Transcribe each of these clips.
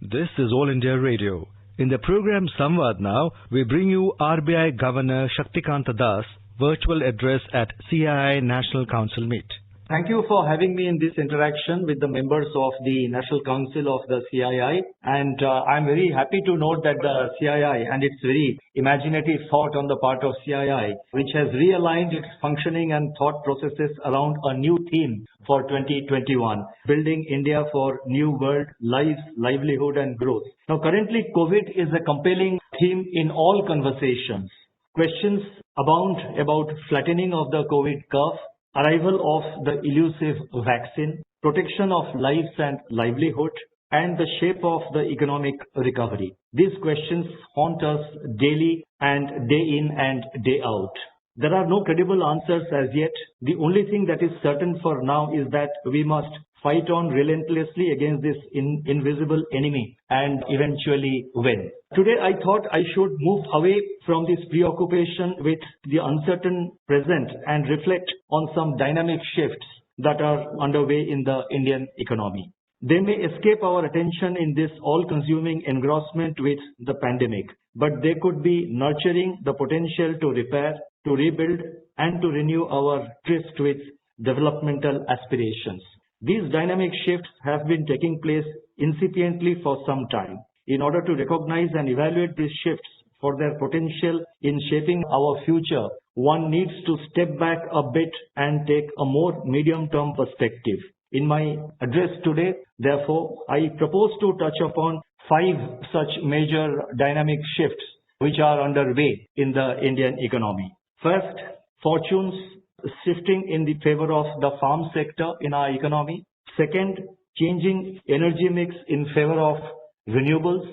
This is All India Radio. In the program Samvaad now, we bring you RBI Governor Shaktikanta virtual address at CII National Council Meet. Thank you for having me in this interaction with the members of the National Council of the CII, and I'm very happy to note that the CII and its very imaginative thought on the part of CII, which has realigned its functioning and thought processes around a new theme for 2021, building India for new world, lives, livelihood and growth. Now currently COVID is a compelling theme in all conversations. Questions abound about flattening of the COVID curve, arrival of the elusive vaccine, protection of lives and livelihood, and the shape of the economic recovery. These questions haunt us daily and day in and day out. There are no credible answers as yet. The only thing that is certain for now is that we must fight on relentlessly against this invisible enemy and eventually win. Today I thought I should move away from this preoccupation with the uncertain present and reflect on some dynamic shifts that are underway in the Indian economy. They may escape our attention in this all-consuming engrossment with the pandemic, but they could be nurturing the potential to repair, to rebuild, and to renew our tryst with developmental aspirations. These dynamic shifts have been taking place incipiently for some time. In order to recognize and evaluate these shifts for their potential in shaping our future, one needs to step back a bit and take a more medium-term perspective. In my address today, therefore, I propose to touch upon 5 such major dynamic shifts which are underway in the Indian economy. First, fortunes shifting in the favor of the farm sector in our economy. Second, changing energy mix in favor of renewables.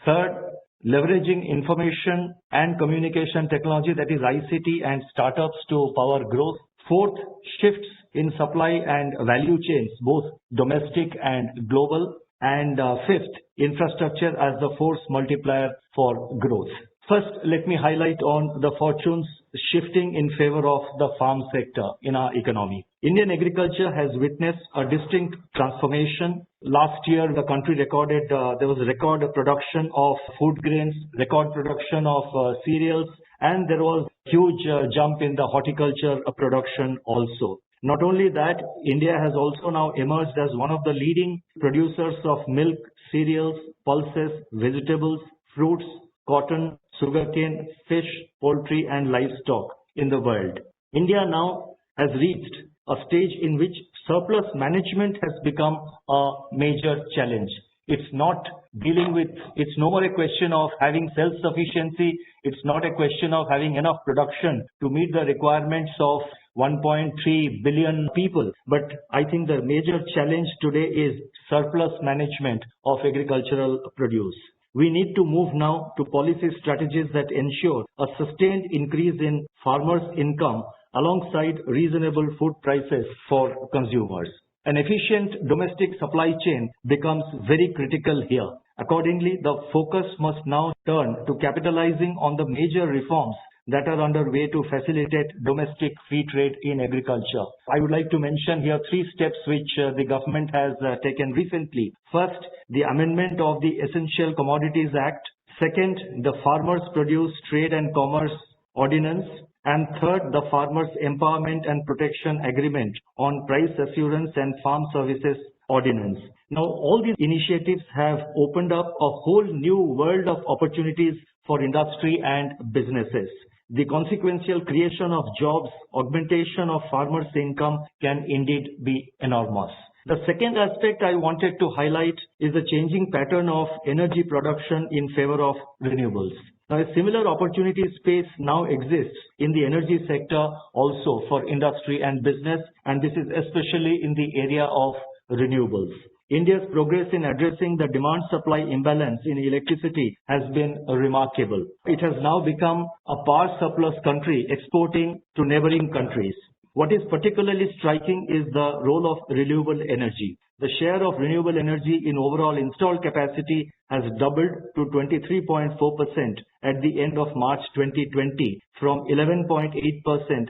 Third, leveraging information and communication technology, that is ICT, and startups to power growth. Fourth, shifts in supply and value chains, both domestic and global. And fifth, infrastructure as the force multiplier for growth. First, let me highlight on the fortunes shifting in favor of the farm sector in our economy. Indian agriculture has witnessed a distinct transformation. Last year, the country recorded, there was a record production of food grains, record production of cereals, and there was huge jump in the horticulture production also. Not only that, India has also now emerged as one of the leading producers of milk, cereals, pulses, vegetables, fruits, cotton, sugarcane, fish, poultry and livestock in the world. India now has reached a stage in which surplus management has become a major challenge. It's not it's no more a question of having self-sufficiency. It's not a question of having enough production to meet the requirements of 1.3 billion people. But I think the major challenge today is surplus management of agricultural produce. We need to move now to policy strategies that ensure a sustained increase in farmers' income alongside reasonable food prices for consumers. An efficient domestic supply chain becomes very critical here. Accordingly, the focus must now turn to capitalizing on the major reforms that are underway to facilitate domestic free trade in agriculture. I would like to mention here 3 steps which the government has taken recently. First, the amendment of the Essential Commodities Act. Second, the Farmers Produce Trade and Commerce Ordinance. And third, the Farmers Empowerment and Protection Agreement on Price Assurance and Farm Services Ordinance. Now, all these initiatives have opened up a whole new world of opportunities for industry and businesses. The consequential creation of jobs, augmentation of farmers' income can indeed be enormous. The second aspect I wanted to highlight is the changing pattern of energy production in favor of renewables. Now, a similar opportunity space now exists in the energy sector also for industry and business, and this is especially in the area of renewables. India's progress in addressing the demand-supply imbalance in electricity has been remarkable. It has now become a power surplus country exporting to neighboring countries. What is particularly striking is the role of renewable energy. The share of renewable energy in overall installed capacity has doubled to 23.4% at the end of March 2020 from 11.8%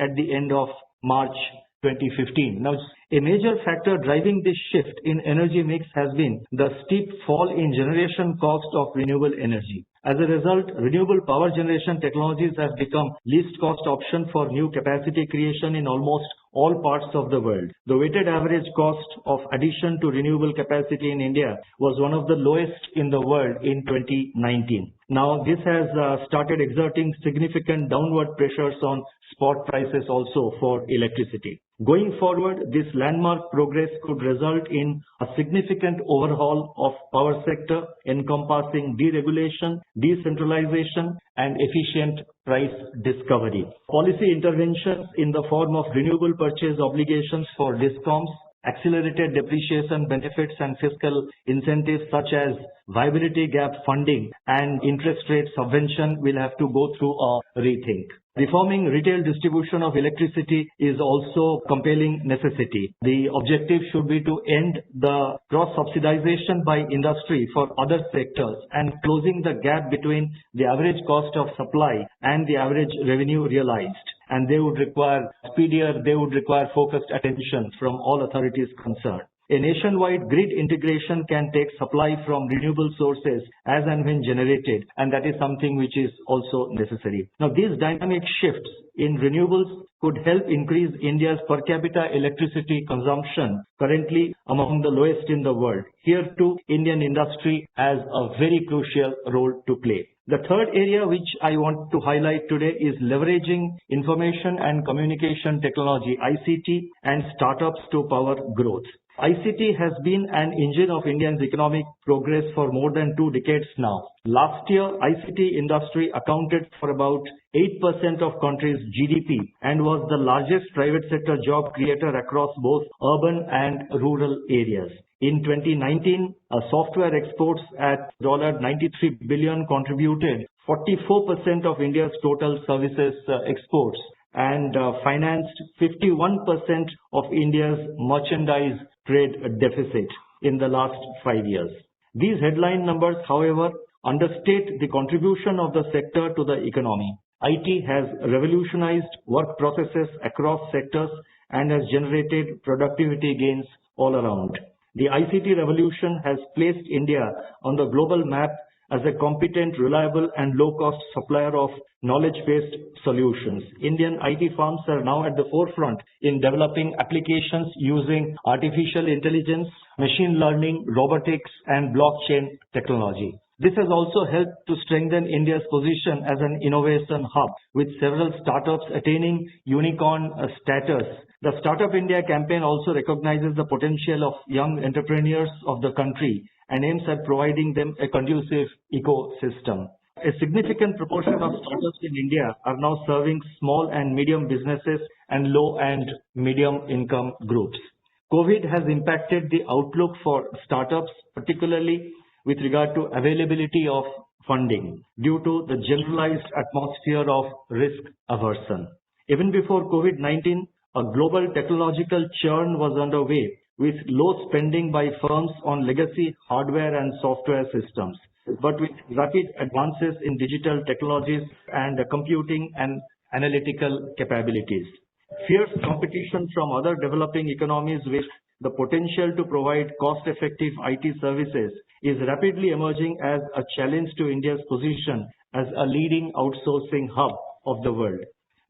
at the end of March 2015. Now, A major factor driving this shift in energy mix has been the steep fall in generation cost of renewable energy. As a result, renewable power generation technologies have become least cost option for new capacity creation in almost all parts of the world. The weighted average cost of addition to renewable capacity in India was one of the lowest in the world in 2019. Now, this has started exerting significant downward pressures on spot prices also for electricity. Going forward, this landmark progress could result in a significant overhaul of power sector encompassing deregulation, decentralization, and efficient price discovery. Policy interventions in the form of renewable purchase obligations for DISCOMs, accelerated depreciation benefits and fiscal incentives such as viability gap funding and interest rate subvention will have to go through a rethink. Reforming retail distribution of electricity is also a compelling necessity. The objective should be to end the cross-subsidization by industry for other sectors and closing the gap between the average cost of supply and the average revenue realized. And they would require focused attention from all authorities concerned. A nationwide grid integration can take supply from renewable sources as and when generated, and that is something which is also necessary. Now, these dynamic shifts in renewables could help increase India's per capita electricity consumption, currently among the lowest in the world. Here too, Indian industry has a very crucial role to play. The third area which I want to highlight today is leveraging information and communication technology, ICT, and startups to power growth. ICT has been an engine of India's economic progress for more than 2 decades now. Last year, ICT industry accounted for about 8% of country's GDP and was the largest private sector job creator across both urban and rural areas. In 2019, software exports at $93 billion contributed 44% of India's total services exports and financed 51% of India's merchandise trade deficit in the last 5 years. These headline numbers, however, understate the contribution of the sector to the economy. IT has revolutionized work processes across sectors and has generated productivity gains all around. The ICT revolution has placed India on the global map as a competent, reliable and low-cost supplier of knowledge-based solutions. Indian IT firms are now at the forefront in developing applications using artificial intelligence, machine learning, robotics and blockchain technology. This has also helped to strengthen India's position as an innovation hub, with several startups attaining unicorn status. The Startup India campaign also recognizes the potential of young entrepreneurs of the country and aims at providing them a conducive ecosystem. A significant proportion of startups in India are now serving small and medium businesses and low and medium income groups. COVID has impacted the outlook for startups, particularly with regard to availability of funding due to the generalized atmosphere of risk aversion. Even before COVID-19, a global technological churn was underway with low spending by firms on legacy hardware and software systems. But with rapid advances in digital technologies and computing and analytical capabilities, fierce competition from other developing economies with the potential to provide cost-effective IT services is rapidly emerging as a challenge to India's position as a leading outsourcing hub of the world.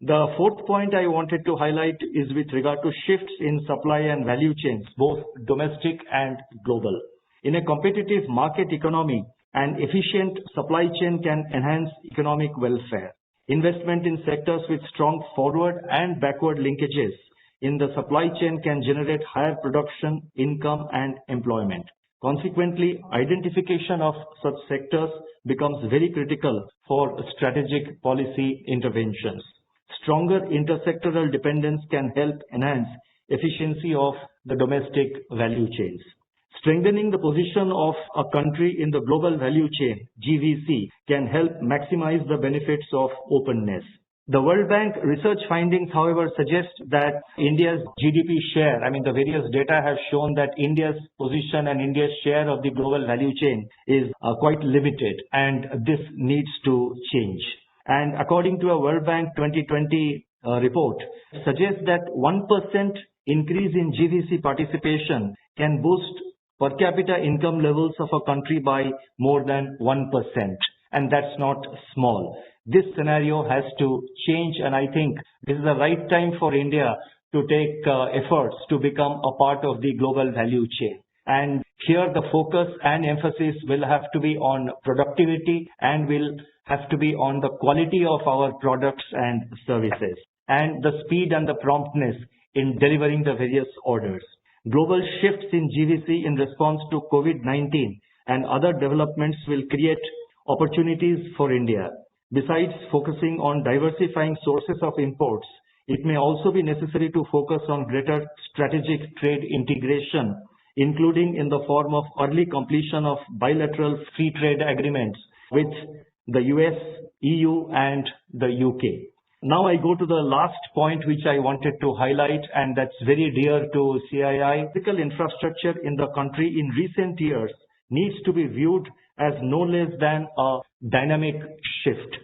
The fourth point I wanted to highlight is with regard to shifts in supply and value chains, both domestic and global. In a competitive market economy, an efficient supply chain can enhance economic welfare. Investment in sectors with strong forward and backward linkages in the supply chain can generate higher production, income, and employment. Consequently, identification of such sectors becomes very critical for strategic policy interventions. Stronger intersectoral dependence can help enhance efficiency of the domestic value chains. Strengthening the position of a country in the global value chain, GVC, can help maximize the benefits of openness. The World Bank research findings, however, suggest that India's GDP share, the various data have shown that India's position and India's share of the global value chain is quite limited, and this needs to change. And according to a World Bank 2020 report, suggests that 1% increase in GVC participation can boost per capita income levels of a country by more than 1%. And that's not small. This scenario has to change, and I think this is the right time for India to take efforts to become a part of the global value chain. And here the focus and emphasis will have to be on productivity and will have to be on the quality of our products and services and the speed and the promptness in delivering the various orders. Global shifts in GVC in response to COVID-19 and other developments will create opportunities for India. Besides focusing on diversifying sources of imports, it may also be necessary to focus on greater strategic trade integration, including in the form of early completion of bilateral free trade agreements with the US, EU and the UK. Now I go to the last point which I wanted to highlight, and that's very dear to CII. Physical infrastructure in the country in recent years needs to be viewed as no less than a dynamic shift.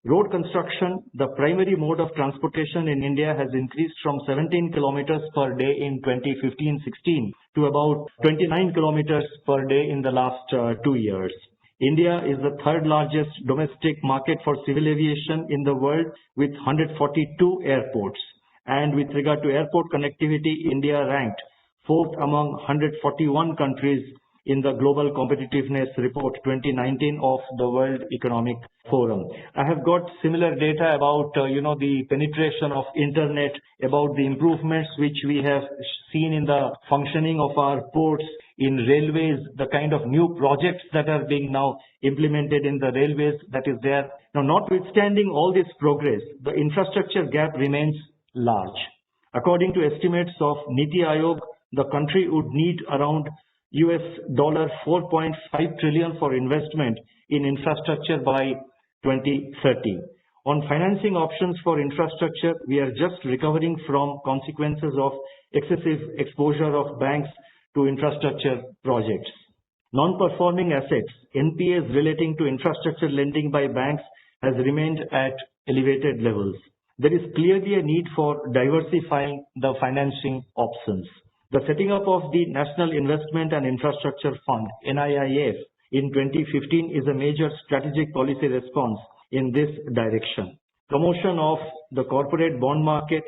Road construction, the primary mode of transportation in India, has increased from 17 kilometers per day in 2015-16 to about 29 kilometers per day in the last 2 years. India is the third largest domestic market for civil aviation in the world with 142 airports. And with regard to airport connectivity, India ranked fourth among 141 countries in the Global Competitiveness Report 2019 of the World Economic Forum. I have got similar data about the penetration of internet, about the improvements which we have seen in the functioning of our ports, in railways, the kind of new projects that are being now implemented in the railways that is there. Now, notwithstanding all this progress, the infrastructure gap remains large. According to estimates of Niti Aayog, the country would need around $4.5 trillion for investment in infrastructure by 2030. On financing options for infrastructure, we are just recovering from consequences of excessive exposure of banks to infrastructure projects. Non-performing assets, NPAs relating to infrastructure lending by banks, has remained at elevated levels. There is clearly a need for diversifying the financing options. The setting up of the National Investment and Infrastructure Fund, NIIF, in 2015 is a major strategic policy response in this direction. Promotion of the corporate bond market,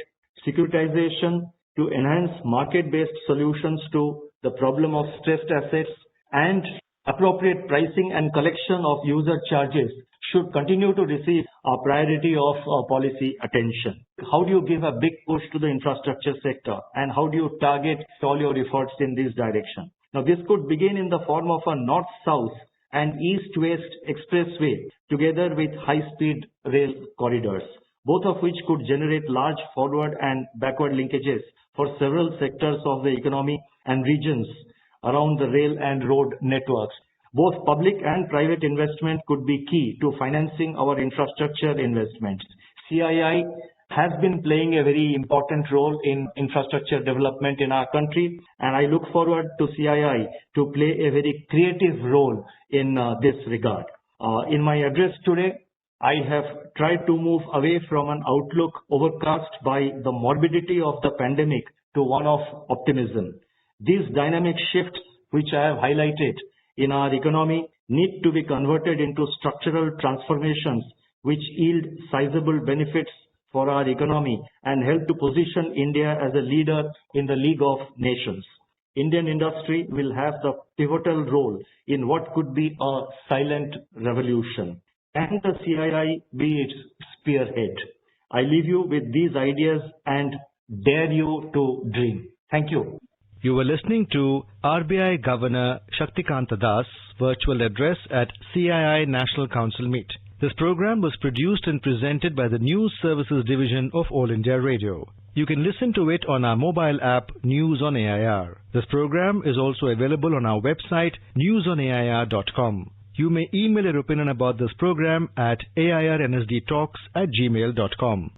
securitization to enhance market-based solutions to the problem of stressed assets, and appropriate pricing and collection of user charges should continue to receive a priority of policy attention. How do you give a big push to the infrastructure sector, and how do you target all your efforts in this direction? Now, this could begin in the form of a north-south and east-west expressway together with high-speed rail corridors, both of which could generate large forward and backward linkages for several sectors of the economy and regions around the rail and road networks. Both public and private investment could be key to financing our infrastructure investments. CII has been playing a very important role in infrastructure development in our country, and I look forward to CII to play a very creative role in this regard. In my address today, I have tried to move away from an outlook overcast by the morbidity of the pandemic to one of optimism. These dynamic shifts, which I have highlighted in our economy, need to be converted into structural transformations which yield sizable benefits for our economy and help to position India as a leader in the League of Nations. Indian industry will have the pivotal role in what could be a silent revolution, and the CII be its spearhead. I leave you with these ideas and dare you to dream. Thank you. You were listening to RBI Governor Shaktikanta Das' virtual address at CII National Council Meet. This program was produced and presented by the News Services Division of All India Radio. You can listen to it on our mobile app News on AIR. This program is also available on our website newsonair.com. You may email your opinion about this program at airnsdtalks@gmail.com.